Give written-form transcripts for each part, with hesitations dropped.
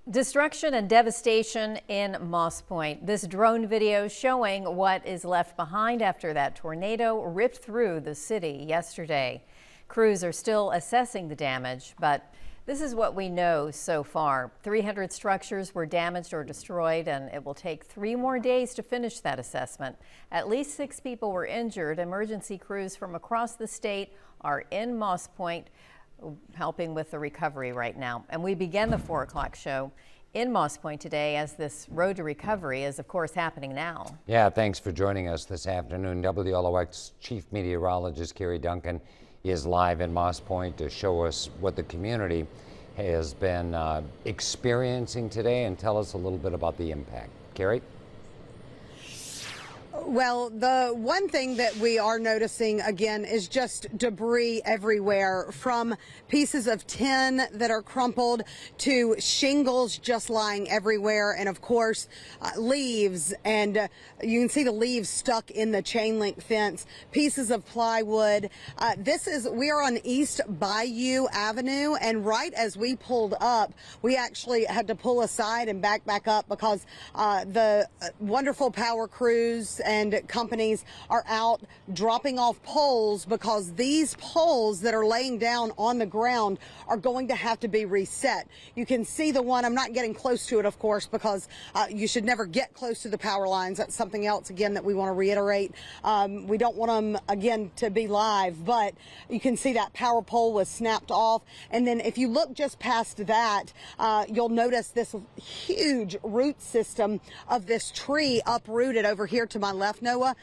Destruction and devastation in Moss Point. This drone video showing what is left behind after that tornado ripped through the city yesterday. Crews are still assessing the damage, but this is what we know so far. 300 structures were damaged or destroyed, and it will take 3 more days to finish that assessment. At least 6 people were injured. Emergency crews from across the state are in Moss Point helping with the recovery right now. And we begin the 4 o'clock show in Moss Point today as this road to recovery is, of course, happening now. Yeah, thanks for joining us this afternoon. WLOX Chief Meteorologist Carrie Duncan is live in Moss Point to show us what the community has been experiencing today and tell us a little bit about the impact. Carrie? Well, the one thing that we are noticing again is just debris everywhere, from pieces of tin that are crumpled to shingles just lying everywhere, and of course leaves, and you can see the leaves stuck in the chain link fence, pieces of plywood. We are on East Bayou Avenue, and right as we pulled up, we actually had to pull aside and back up because the wonderful power crews and companies are out dropping off poles, because these poles that are laying down on the ground are going to have to be reset. You can see the one, I'm not getting close to it, of course, because you should never get close to the power lines. That's something else, again, that we want to reiterate. We don't want them, again, to be live, but you can see that power pole was snapped off. And then if you look just past that, you'll notice this huge root system of this tree uprooted over here to my left, Noah.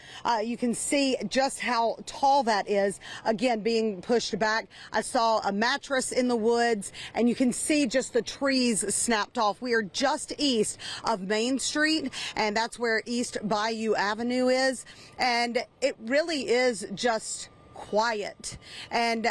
You can see just how tall that is, again, being pushed back. I saw a mattress in the woods, and you can see just the trees snapped off. We are just east of Main Street, and that's where East Bayou Avenue is, and it really is just quiet. And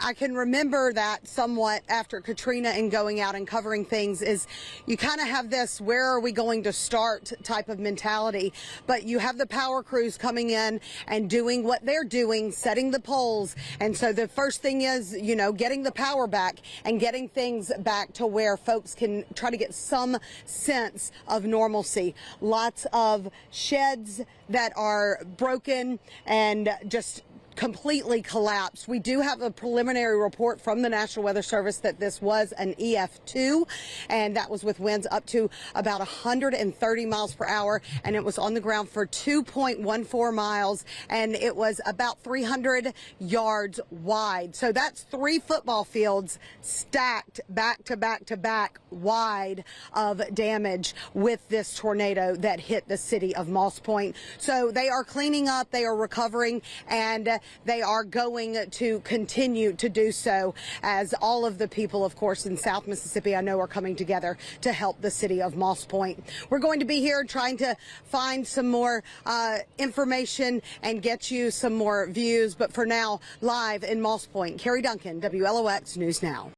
I can remember that somewhat after Katrina and going out and covering things is you kind of have this where are we going to start type of mentality, but you have the power crews coming in and doing what they're doing, setting the poles. And so the first thing is, you know, getting the power back and getting things back to where folks can try to get some sense of normalcy. Lots of sheds that are broken and just completely collapsed. We do have a preliminary report from the National Weather Service that this was an EF2, and that was with winds up to about 130 miles per hour, and it was on the ground for 2.14 miles, and it was about 300 yards wide. So that's 3 football fields stacked back to back to back wide of damage with this tornado that hit the city of Moss Point. So they are cleaning up, they are recovering, and they are going to continue to do so, as all of the people, of course, in South Mississippi, I know, are coming together to help the city of Moss Point. We're going to be here trying to find some more information and get you some more views. But for now, live in Moss Point, Carrie Duncan, WLOX News Now.